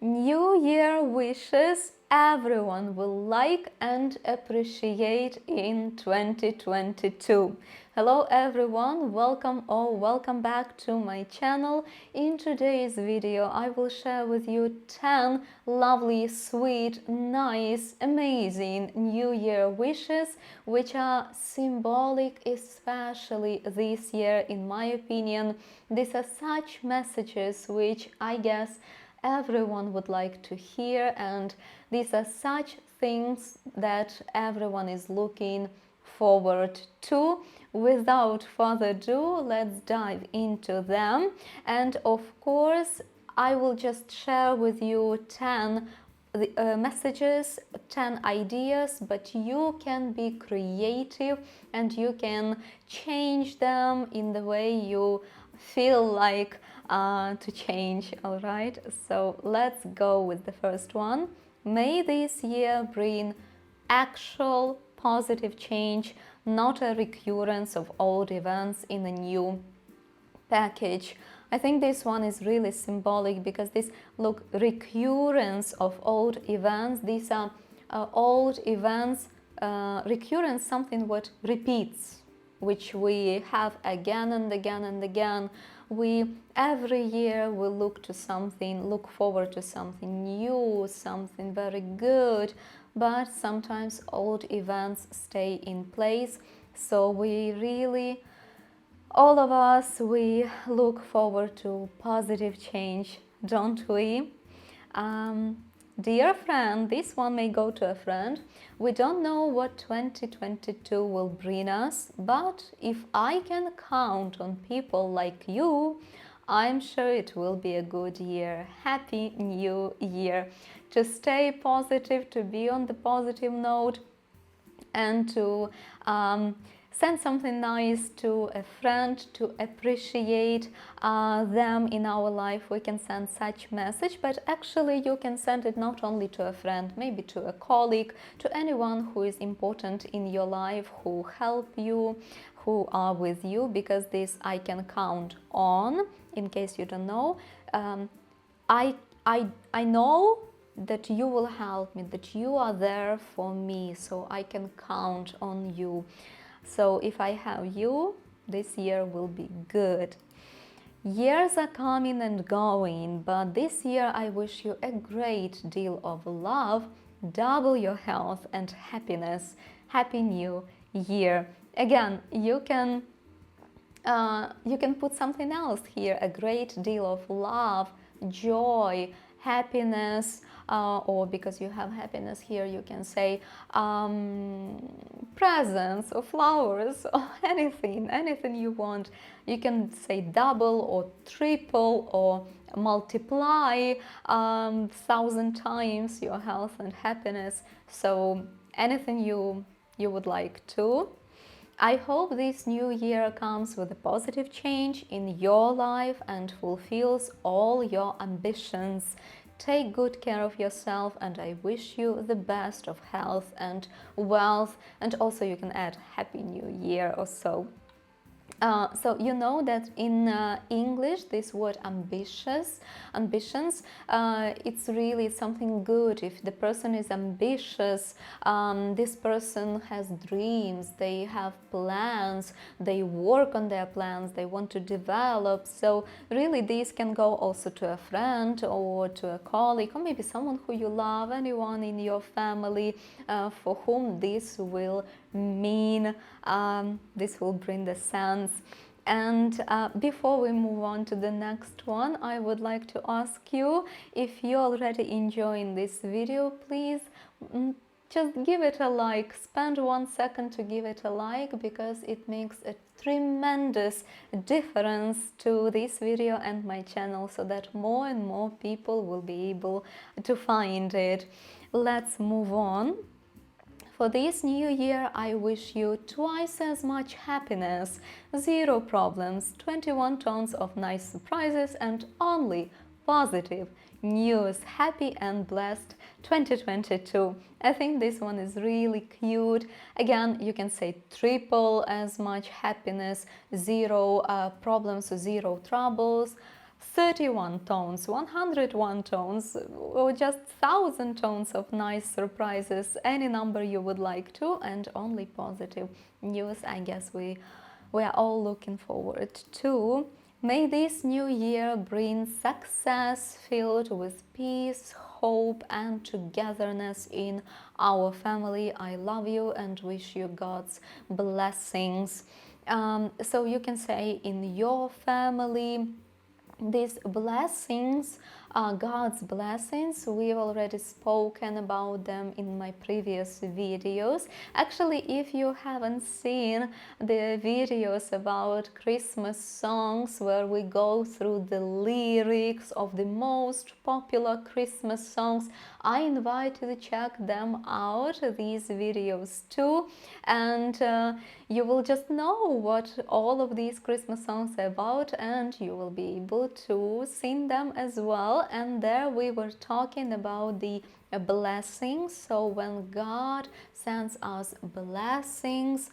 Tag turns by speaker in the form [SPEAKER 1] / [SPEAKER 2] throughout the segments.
[SPEAKER 1] New Year wishes everyone will like and appreciate in 2022. Hello everyone, welcome or welcome back to my channel. In today's video I will share with you 10 lovely, sweet, nice, amazing New Year wishes which are symbolic, especially this year in my opinion. These are such messages which I guess everyone would like to hear, and these are such things that everyone is looking forward to. Without further ado, let's dive into them. And of course, I will just share with you 10 messages, 10 ideas, but you can be creative and you can change them in the way you feel like to change. All right, so let's go with the first one. May this year bring actual positive change, not a recurrence of old events in a new package. I think this one is really symbolic because this, look, recurrence of old events, these are old events, recurrence, something what repeats, which we have again and again and again. We every year we look forward to something new, something very good, but sometimes old events stay in place. So we really, all of us, we look forward to positive change, don't we? Dear friend, this one may go to a friend. We don't know what 2022 will bring us, but if I can count on people like you, I'm sure it will be a good year. Happy New Year! To stay positive, to be on the positive note, and to send something nice to a friend, to appreciate them in our life. We can send such message, but actually you can send it not only to a friend, maybe to a colleague, to anyone who is important in your life, who help you, who are with you, because this I can count on. In case you don't know, I know that you will help me, that you are there for me, so I can count on you. So if I have you, this year will be good. Years are coming and going, but this year I wish you a great deal of love, double your health and happiness. Happy New Year. Again, you can put something else here, a great deal of love, joy, happiness, or because you have happiness here, you can say presents or flowers or anything you want. You can say double or triple or multiply 1,000 times your health and happiness. So anything you would like to. I hope this new year comes with a positive change in your life and fulfills all your ambitions. Take good care of yourself, and I wish you the best of health and wealth, and also you can add Happy New Year or so. So you know that in English this word ambitions, it's really something good. If the person is ambitious, this person has dreams, they have plans, they work on their plans, they want to develop. So really this can go also to a friend or to a colleague, or maybe someone who you love, anyone in your family for whom this will mean, this will bring the sense. And before we move on to the next one, I would like to ask you, if you're already enjoying this video, please just give it a like. Spend 1 second to give it a like, because it makes a tremendous difference to this video and my channel, so that more and more people will be able to find it. Let's move on. For this new year, I wish you twice as much happiness, 0 problems, 21 tons of nice surprises, and only positive news. Happy and blessed 2022. I think this one is really cute. Again, you can say triple as much happiness, 0 problems, 0 troubles. 31 tones, 101 tones, or just 1,000 tones of nice surprises, any number you would like to, and only positive news, I guess we are all looking forward to. May this new year bring success filled with peace, hope, and togetherness in our family. I love you and wish you God's blessings. So you can say in your family, these blessings are God's blessings. We've already spoken about them in my previous videos. Actually, if you haven't seen the videos about Christmas songs where we go through the lyrics of the most popular Christmas songs, I invite you to check them out, these videos too, and you will just know what all of these Christmas songs are about, and you will be able to sing them as well. And there we were talking about the blessings. So when God sends us blessings,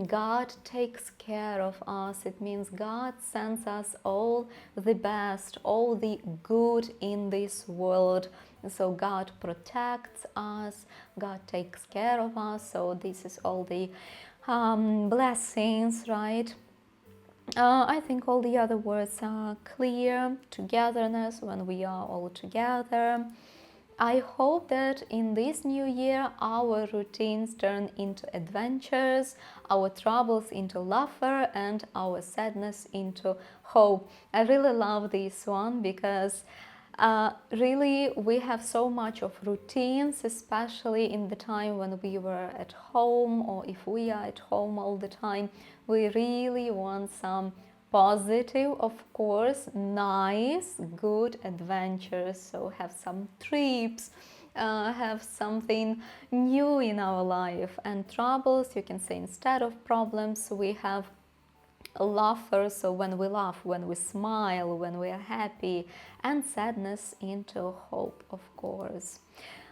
[SPEAKER 1] God takes care of us. It means God sends us all the best, all the good in this world. So God protects us, God takes care of us. So this is all the blessings, right? I think all the other words are clear. Togetherness, when we are all together. I hope that in this new year our routines turn into adventures, our troubles into laughter, and our sadness into hope. I really love this one because really we have so much of routines, especially in the time when we were at home, or if we are at home all the time. We really want some positive, of course, nice, good adventures. So have some trips, have something new in our life. And troubles, you can say, instead of problems, we have laughter. So when we laugh, when we smile, when we are happy, and sadness into hope, of course.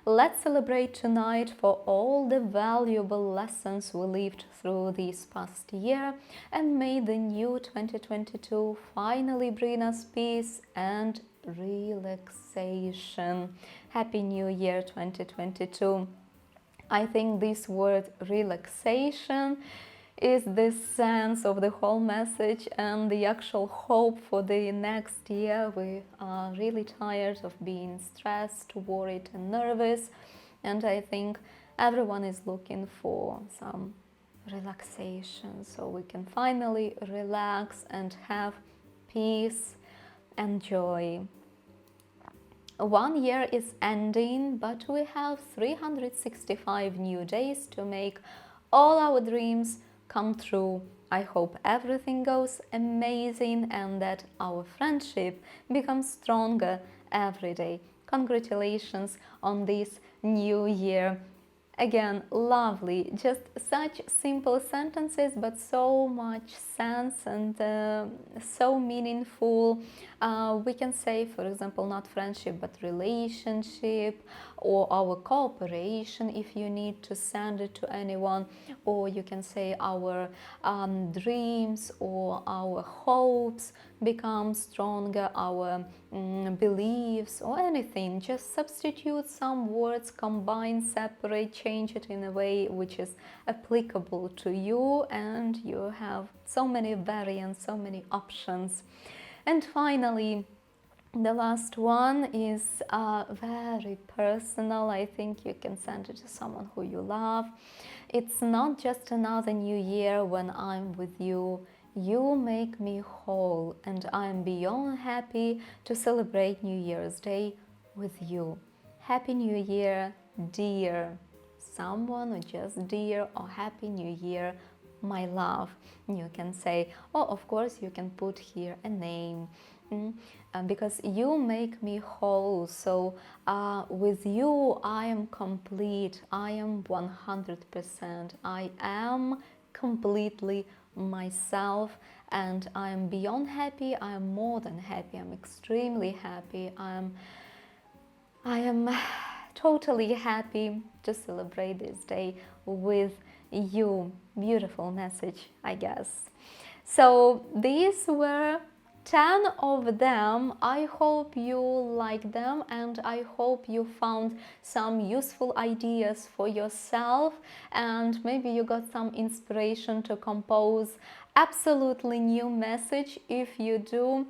[SPEAKER 1] Let's celebrate tonight for all the valuable lessons we lived through this past year, and may the new 2022 finally bring us peace and relaxation. Happy New Year 2022. I think this word relaxation is the sense of the whole message and the actual hope for the next year. We are really tired of being stressed, worried, and nervous, and I think everyone is looking for some relaxation so we can finally relax and have peace and joy. 1 year is ending, but we have 365 new days to make all our dreams come true. I hope everything goes amazing and that our friendship becomes stronger every day. Congratulations on this new year. Again, lovely, just such simple sentences, but so much sense and so meaningful. We can say, for example, not friendship, but relationship, or our cooperation if you need to send it to anyone, or you can say our dreams or our hopes become stronger, our beliefs or anything. Just substitute some words, combine, separate, change it in a way which is applicable to you, and you have so many variants, so many options. And finally, the last one is very personal. I think you can send it to someone who you love. It's not just another new year when I'm with you. You make me whole, and I'm beyond happy to celebrate New Year's Day with you. Happy New Year, dear someone, or just dear, or Happy New Year, my love. You can say, oh, of course, you can put here a name. Because you make me whole. So with you I am complete, I am 100%, I am completely myself, and I am beyond happy. I am more than happy, I'm extremely happy, I am totally happy to celebrate this day with you. Beautiful message, I guess. So these were 10 of them. I hope you like them, and I hope you found some useful ideas for yourself, and maybe you got some inspiration to compose absolutely new message. If you do,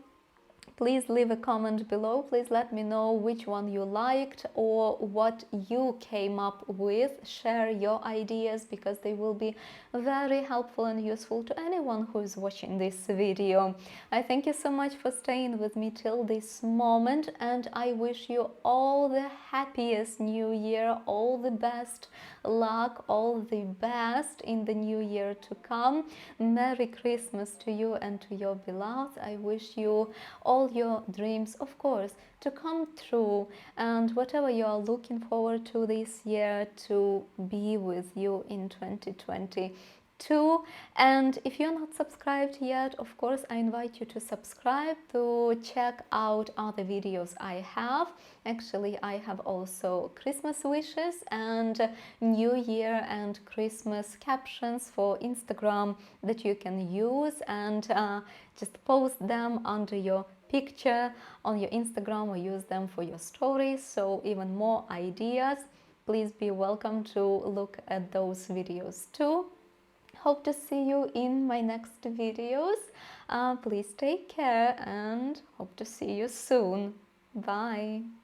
[SPEAKER 1] please leave a comment below. Please let me know which one you liked or what you came up with. Share your ideas, because they will be very helpful and useful to anyone who is watching this video. I thank you so much for staying with me till this moment, and I wish you all the happiest new year, all the best luck, all the best in the new year to come. Merry Christmas to you and to your beloved. I wish you all your dreams, of course, to come true, and whatever you are looking forward to this year, to be with you in 2022. And if you're not subscribed yet, of course, I invite you to subscribe, to check out other videos I have. Actually, I have also Christmas wishes and New Year and Christmas captions for Instagram that you can use, and just post them under your picture on your Instagram, or use them for your stories. So even more ideas, please be welcome to look at those videos too. Hope to see you in my next videos. Please take care, and hope to see you soon. Bye.